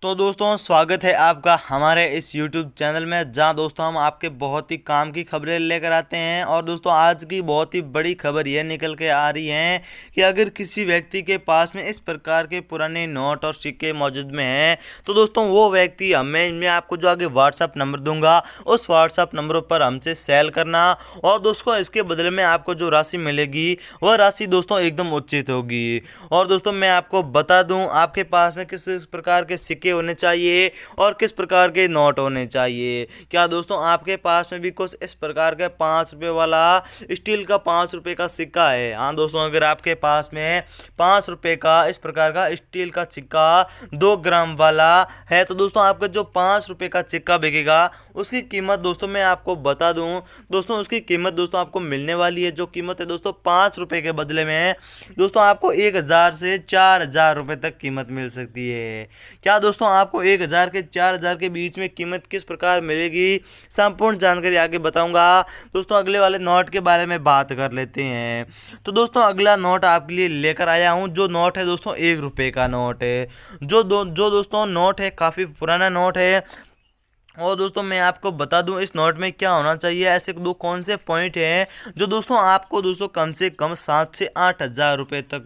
तो दोस्तों स्वागत है आपका हमारे इस YouTube चैनल में, जहां दोस्तों हम आपके बहुत ही काम की खबरें लेकर आते हैं। और दोस्तों आज की बहुत ही बड़ी खबर यह निकल के आ रही है कि अगर किसी व्यक्ति के पास में इस प्रकार के पुराने नोट और सिक्के मौजूद में हैं तो दोस्तों वो व्यक्ति मैं आपको जो आगे व्हाट्सअप नंबर दूंगा उस व्हाट्सअप नंबर पर हमसे सेल करना। और दोस्तों इसके बदले में आपको जो राशि मिलेगी वह राशि दोस्तों एकदम उचित होगी। और दोस्तों मैं आपको बता दूँ आपके पास में किस प्रकार के सिक्के होने चाहिए और किस प्रकार के नोट होने चाहिए। क्या दोस्तों आपके पास में भी कुछ इस प्रकार का 5 रुपये वाला स्टील का 5 रुपये का सिक्का है? हाँ दोस्तों, अगर आपके पास में 5 रुपये का इस प्रकार का स्टील का सिक्का 2 ग्राम वाला है तो दोस्तों आपका जो 5 रुपये का सिक्का बिकेगा उसकी कीमत दोस्तों मैं आपको बता दूं, दोस्तों उसकी कीमत दोस्तों आपको मिलने वाली है। जो कीमत है दोस्तों 5 रुपये के बदले में दोस्तों आपको 1000 से 4000 रुपये तक कीमत मिल सकती है। क्या दोस्तों आपको 1000 के 4000 के बीच में कीमत किस प्रकार मिलेगी, संपूर्ण जानकारी आगे बताऊंगा। दोस्तों अगले वाले नोट के बारे में बात कर लेते हैं। तो दोस्तों अगला नोट आपके लिए लेकर आया हूं। जो नोट है दोस्तों 1 रुपये का नोट है। जो दोस्तों नोट है काफ़ी पुराना नोट है। और दोस्तों मैं आपको बता दूं इस नोट में क्या होना चाहिए। ऐसे दो कौन से पॉइंट हैं जो दोस्तों आपको दोस्तों कम से कम 7 से 8000 रुपये तक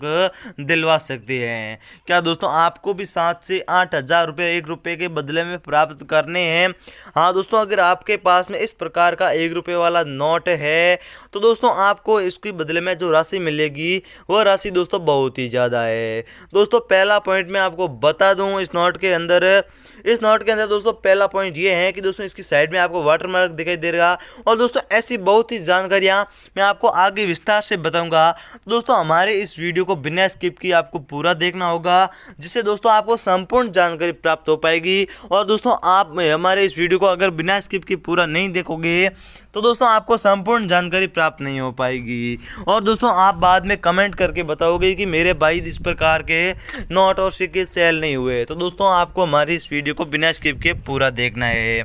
दिलवा सकते हैं। क्या दोस्तों आपको भी 7 से 8000 रुपये 1 रुपये के बदले में प्राप्त करने हैं? हाँ दोस्तों, अगर आपके पास में इस प्रकार का 1 रुपये वाला नोट है तो दोस्तों आपको इसके बदले में जो राशि मिलेगी वह राशि दोस्तों बहुत ही ज़्यादा है। दोस्तों पहला पॉइंट मैं आपको बता दूँ इस नोट के अंदर दोस्तों पहला पॉइंट ये है कि दोस्तों इसकी साइड में आपको वाटर मार्क दिखाई दे रहा। और दोस्तों ऐसी बहुत ही जानकारियां मैं आपको आगे विस्तार से बताऊंगा। दोस्तों हमारे इस वीडियो को बिना स्किप किए आपको पूरा देखना होगा, जिससे दोस्तों आपको संपूर्ण जानकारी प्राप्त हो पाएगी। और दोस्तों आप हमारे इस वीडियो को अगर बिना स्किप किए पूरा नहीं देखोगे तो दोस्तों आपको संपूर्ण जानकारी प्राप्त नहीं हो पाएगी। और दोस्तों आप बाद में कमेंट करके बताओगे कि मेरे भाई इस प्रकार के नोट और सिक्के सेल नहीं हुए। तो दोस्तों आपको हमारी इस वीडियो को बिना स्किप के पूरा देखना है।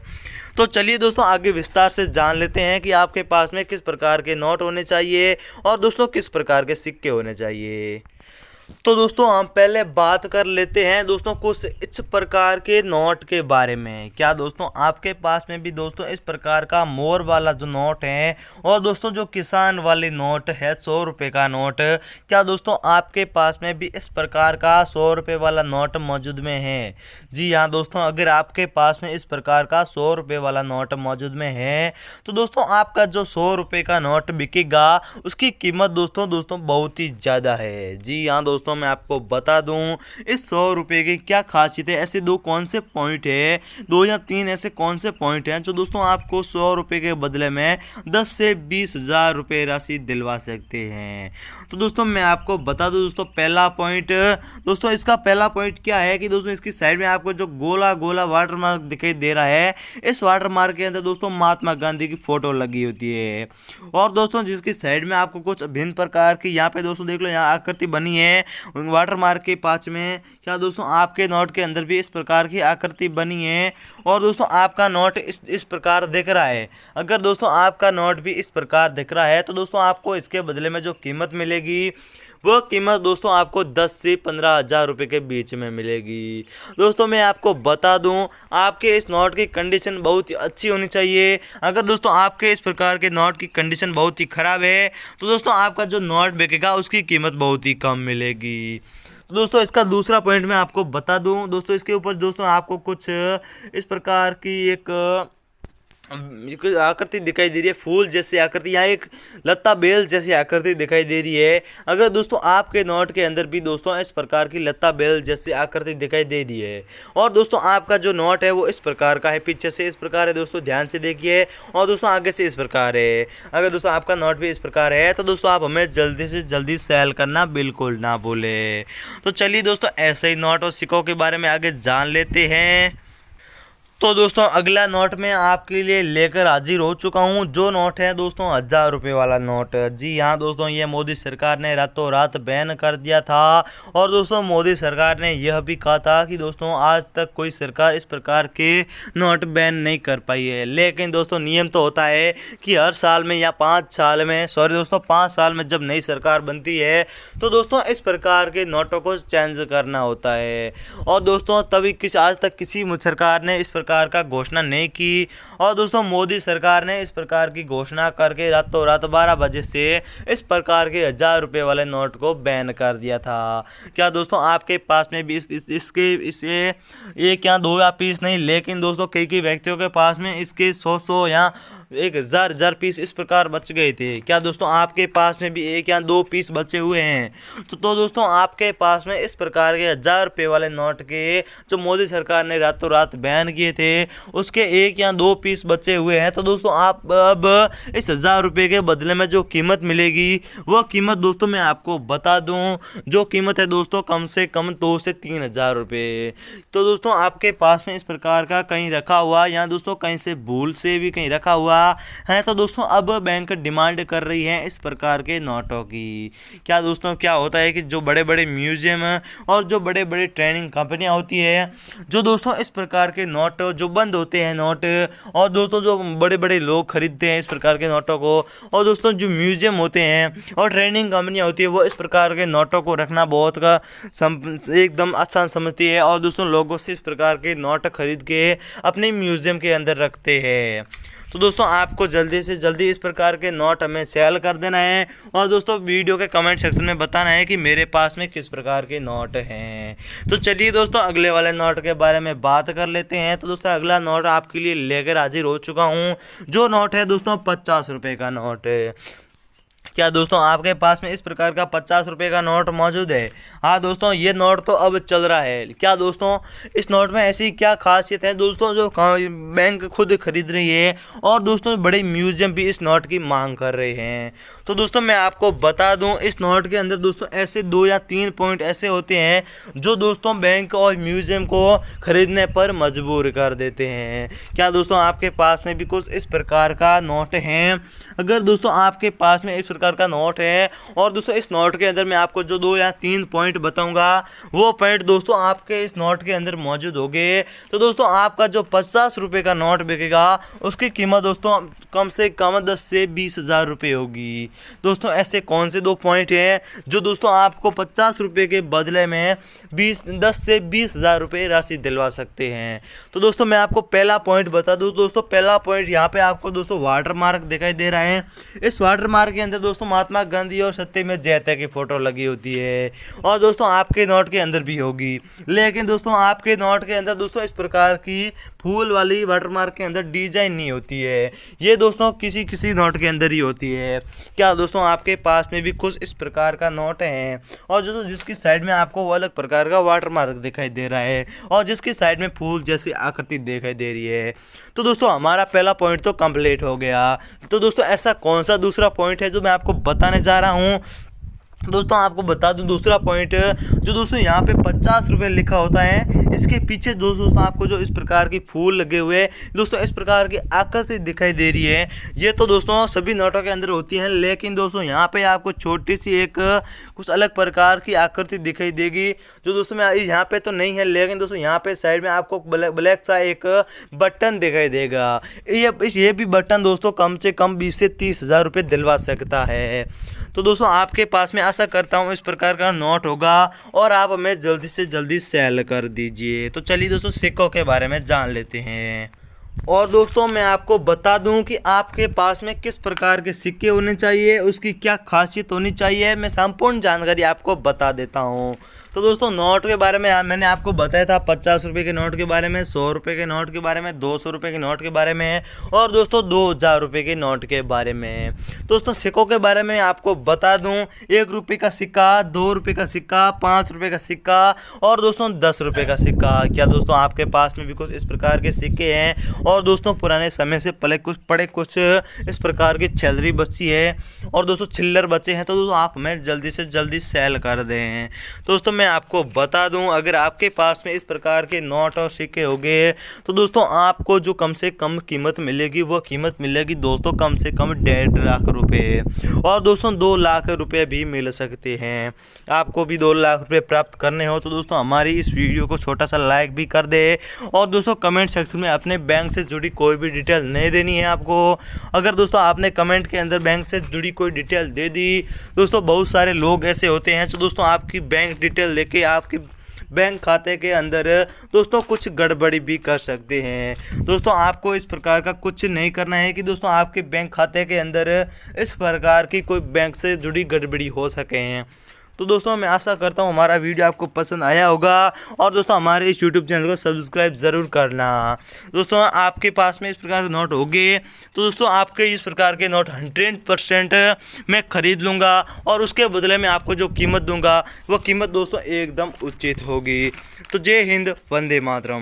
तो चलिए दोस्तों आगे विस्तार से जान लेते हैं कि आपके पास में किस प्रकार के नोट होने चाहिए और दोस्तों किस प्रकार के सिक्के होने चाहिए। तो दोस्तों हम पहले बात कर लेते हैं दोस्तों कुछ इस प्रकार के नोट के बारे में। क्या दोस्तों आपके पास में भी दोस्तों इस प्रकार का मोर वाला जो नोट है और दोस्तों जो किसान वाले नोट है 100 रुपये का नोट, क्या दोस्तों आपके पास में भी इस प्रकार का 100 रुपये वाला नोट मौजूद में है? जी हाँ दोस्तों, अगर आपके पास में इस प्रकार का 100 रुपये वाला नोट मौजूद में है तो दोस्तों आपका जो 100 रुपये का नोट बिकेगा उसकी कीमत दोस्तों बहुत ही ज़्यादा है। जी हाँ दोस्तों मैं आपको बता दूं इस 100 रुपये की क्या खासियत है। ऐसे दो कौन से पॉइंट है, 2 या 3 ऐसे कौन से पॉइंट हैं जो दोस्तों आपको 100 रुपये के बदले में 10 से 20,000 रुपये राशि दिलवा सकते हैं। तो दोस्तों मैं आपको बता दूं दोस्तों पहला पॉइंट, दोस्तों इसका पहला पॉइंट क्या है कि दोस्तों इसकी साइड में आपको जो गोला गोला वाटर मार्क दिखाई दे रहा है, इस वाटर मार्क के अंदर दोस्तों महात्मा गांधी की फोटो लगी होती है। और दोस्तों जिसकी साइड में आपको कुछ भिन्न प्रकार की यहाँ पे दोस्तों देख लो यहाँ आकृति बनी है वाटर मार्क के पास में। क्या दोस्तों आपके नोट के अंदर भी इस प्रकार की आकृति बनी है और दोस्तों आपका नोट इस प्रकार दिख रहा है। अगर दोस्तों आपका नोट भी इस प्रकार दिख रहा है तो दोस्तों आपको इसके बदले में जो कीमत मिलेगी वो कीमत दोस्तों आपको 10 से 15,000 रुपये के बीच में मिलेगी। दोस्तों मैं आपको बता दूं आपके इस नोट की कंडीशन बहुत ही अच्छी होनी चाहिए। अगर दोस्तों आपके इस प्रकार के नोट की कंडीशन बहुत ही ख़राब है तो दोस्तों आपका जो नोट बिकेगा उसकी कीमत बहुत ही कम मिलेगी। तो दोस्तों इसका दूसरा पॉइंट मैं आपको बता दूं दोस्तों इसके ऊपर दोस्तों आपको कुछ इस प्रकार की एक आकृति दिखाई दे रही है, फूल जैसी आकृति, यहाँ एक लता बेल जैसी आकृति दिखाई दे रही है। अगर दोस्तों आपके नोट के अंदर भी दोस्तों इस प्रकार की लता बेल जैसी आकृति दिखाई दे रही है और दोस्तों आपका जो नोट है वो इस प्रकार का है, पीछे से इस प्रकार है दोस्तों ध्यान से देखिए, और दोस्तों आगे से इस प्रकार है। अगर दोस्तों आपका नोट भी इस प्रकार है तो दोस्तों आप हमें जल्दी से जल्दी सेल करना बिल्कुल ना भूले। तो चलिए दोस्तों ऐसे ही नोट और सिक्कों के बारे में आगे जान लेते हैं। तो दोस्तों अगला नोट मैं आपके लिए लेकर हाजिर हो चुका हूँ। जो नोट है दोस्तों 1000 रुपये वाला नोट। जी हाँ दोस्तों, ये मोदी सरकार ने रातों रात बैन कर दिया था। और दोस्तों मोदी सरकार ने यह भी कहा था कि दोस्तों आज तक कोई सरकार इस प्रकार के नोट बैन नहीं कर पाई है। लेकिन दोस्तों नियम तो होता है कि हर साल में या 5 साल में, सॉरी दोस्तों 5 साल में जब नई सरकार बनती है तो दोस्तों इस प्रकार के नोटों को चेंज करना होता है। और दोस्तों तभी आज तक किसी सरकार ने इस प्रकार का घोषणा नहीं की। और दोस्तों मोदी सरकार ने इस प्रकार की घोषणा करके रातों रात 12 बजे से इस प्रकार के 1000 रुपये वाले नोट को बैन कर दिया था। क्या दोस्तों आपके पास में भी इसे एक या दो या पीस नहीं, लेकिन दोस्तों कई व्यक्तियों के पास में इसके 100 या 1000 पीस इस प्रकार बच गए थे। क्या दोस्तों आपके पास में भी 1 या 2 पीस बचे हुए हैं? तो दोस्तों आपके पास में इस प्रकार के 1000 रुपये वाले नोट के जो मोदी सरकार ने रातों रात बैन किए थे उसके 1 या 2 पीस बचे हुए हैं। तो दोस्तों आप अब इस 1000 रुपये के बदले में जो कीमत मिलेगी वो कीमत दोस्तों मैं आपको बता दूं, जो कीमत है दोस्तों कम से कम 2 से 3 हज़ार रुपये। तो दोस्तों आपके पास में इस प्रकार का कहीं रखा हुआ या दोस्तों कहीं से भूल से भी कहीं रखा हुआ है तो दोस्तों अब बैंक डिमांड कर रही है इस प्रकार के नोटों की। क्या दोस्तों क्या होता है कि जो बड़े बड़े म्यूजियम और जो बड़े बड़े ट्रेनिंग कंपनियां होती है, जो दोस्तों इस प्रकार के नोट जो बंद होते हैं नोट, और दोस्तों जो बड़े बड़े लोग खरीदते हैं इस प्रकार के नोटों को, और दोस्तों जो म्यूजियम होते हैं और ट्रेनिंग कंपनियां होती है वो इस प्रकार के नोटों को रखना बहुत का एकदम आसान समझती है और दोस्तों लोगों से इस प्रकार के नोट खरीद के अपने म्यूजियम के अंदर रखते हैं। तो दोस्तों आपको जल्दी से जल्दी इस प्रकार के नोट हमें सेल कर देना है और दोस्तों वीडियो के कमेंट सेक्शन में बताना है कि मेरे पास में किस प्रकार के नोट हैं। तो चलिए दोस्तों अगले वाले नोट के बारे में बात कर लेते हैं। तो दोस्तों अगला नोट आपके लिए लेकर हाजिर हो चुका हूँ। जो नोट है दोस्तों 50 रुपये का नोट है। क्या दोस्तों आपके पास में इस प्रकार का 50 रुपये का नोट मौजूद है? हाँ दोस्तों ये नोट तो अब चल रहा है। क्या दोस्तों इस नोट में ऐसी क्या खासियत है दोस्तों जो बैंक खुद खरीद रही है और दोस्तों बड़े म्यूजियम भी इस नोट की मांग कर रहे हैं? तो दोस्तों मैं आपको बता दूं इस नोट के अंदर दोस्तों ऐसे 2 या 3 पॉइंट ऐसे होते हैं जो दोस्तों बैंक और म्यूजियम को खरीदने पर मजबूर कर देते हैं। क्या दोस्तों आपके पास में भी कुछ इस प्रकार का नोट हैं? अगर दोस्तों आपके पास में इस प्रकार का नोट है और दोस्तों इस नोट के अंदर मैं आपको जो 2 या 3 पॉइंट बताऊंगा वो पॉइंट दोस्तों आपके इस नोट के अंदर मौजूद होंगे, तो दोस्तों आपका जो 50 रुपये का नोट बिकेगा उसकी कीमत दोस्तों कम से कम 10 से 20 हज़ार रुपये होगी। दोस्तों ऐसे कौन से 2 पॉइंट हैं जो दोस्तों आपको 50 रुपये के बदले में 10 से 20 हज़ार रुपये राशि दिलवा सकते हैं? तो दोस्तों मैं आपको पहला पॉइंट बता दूं। दोस्तों पहला पॉइंट यहाँ पे आपको दोस्तों वाटर मार्क दिखाई दे रहा है। इस वाटर मार्क के अंदर दोस्तों महात्मा गांधी और सत्यमेव जयते की फोटो लगी होती है और दोस्तों आपके नोट के अंदर भी होगी। लेकिन दोस्तों आपके नोट के अंदर दोस्तों इस प्रकार की फूल वाली वाटर मार्क के अंदर डिजाइन नहीं होती है। ये दोस्तों किसी नोट के अंदर ही होती है। क्या दोस्तों आपके पास में भी कुछ इस प्रकार का नोट है और दोस्तों जिसकी साइड में आपको वो अलग प्रकार का वाटर मार्क दिखाई दे रहा है और जिसकी साइड में फूल जैसी आकृति दिखाई दे रही है? तो दोस्तों हमारा पहला पॉइंट तो कंप्लीट हो गया। तो दोस्तों ऐसा कौन सा दूसरा पॉइंट है जो मैं आपको बताने जा रहा हूँ? दोस्तों आपको बता दूं दूसरा पॉइंट जो दोस्तों यहाँ पे 50 रुपये लिखा होता है, इसके पीछे दोस्तों आपको जो इस प्रकार की फूल लगे हुए दोस्तों इस प्रकार की आकृति दिखाई दे रही है। ये तो दोस्तों सभी नोटों के अंदर होती है, लेकिन दोस्तों यहाँ पे आपको छोटी सी एक कुछ अलग प्रकार की आकृति दिखाई देगी जो दोस्तों मैं यहाँ पे तो नहीं है, लेकिन दोस्तों यहाँ पे साइड में आपको ब्लैक सा एक बटन दिखाई देगा। ये भी बटन दोस्तों कम से कम 20 से 30 हज़ार रुपये दिलवा सकता है। तो दोस्तों आपके पास में आशा करता हूँ इस प्रकार का नोट होगा और आप हमें जल्दी से जल्दी सेल कर दीजिए। तो चलिए दोस्तों सिक्कों के बारे में जान लेते हैं। और दोस्तों मैं आपको बता दूं कि आपके पास में किस प्रकार के सिक्के होने चाहिए, उसकी क्या खासियत होनी चाहिए, मैं संपूर्ण जानकारी आपको बता देता हूं। तो दोस्तों नोट के बारे में मैंने आपको बताया था 50 रुपये के नोट के बारे में, 100 रुपये के नोट के बारे में, 200 रुपये के नोट के बारे में और दोस्तों 2000 रुपये के नोट के बारे में। दोस्तों सिक्कों के बारे में आपको बता दूं 1 रुपये का सिक्का, 2 रुपये का सिक्का, 5 रुपये का सिक्का और दोस्तों 10 रुपये का सिक्का। क्या दोस्तों आपके पास में भी कुछ इस प्रकार के सिक्के हैं और दोस्तों पुराने समय से पड़े कुछ इस प्रकार की छलरी बची है और दोस्तों चिल्लर बचे हैं? तो दोस्तों आप हमें जल्दी से जल्दी सेल कर दें। दोस्तों मैं आपको बता दूं, अगर आपके पास में इस प्रकार के नोट और सिक्के होंगे तो दोस्तों आपको जो कम से कम कीमत मिलेगी वो कीमत मिलेगी दोस्तों कम से कम 1.5 लाख रुपए, और दोस्तों 2 लाख रुपए भी मिल सकते हैं। आपको भी 2 लाख रुपए प्राप्त करने हो तो दोस्तों हमारी इस वीडियो को छोटा सा लाइक भी कर दे, और दोस्तों कमेंट सेक्शन में अपने बैंक से जुड़ी कोई भी डिटेल नहीं देनी है आपको। अगर दोस्तों आपने कमेंट के अंदर बैंक से जुड़ी कोई डिटेल दे दी, दोस्तों बहुत सारे लोग ऐसे होते हैं तो दोस्तों आपकी बैंक डिटेल लेके आपकी बैंक खाते के अंदर दोस्तों कुछ गड़बड़ी भी कर सकते हैं। दोस्तों आपको इस प्रकार का कुछ नहीं करना है कि दोस्तों आपके बैंक खाते के अंदर इस प्रकार की कोई बैंक से जुड़ी गड़बड़ी हो सके हैं। तो दोस्तों मैं आशा करता हूँ हमारा वीडियो आपको पसंद आया होगा, और दोस्तों हमारे इस यूट्यूब चैनल को सब्सक्राइब ज़रूर करना। दोस्तों आपके पास में इस प्रकार के नोट होंगे तो दोस्तों आपके इस प्रकार के नोट 100% मैं ख़रीद लूँगा, और उसके बदले में आपको जो कीमत दूंगा वो कीमत दोस्तों एकदम उचित होगी। तो जय हिंद, वंदे मातरम।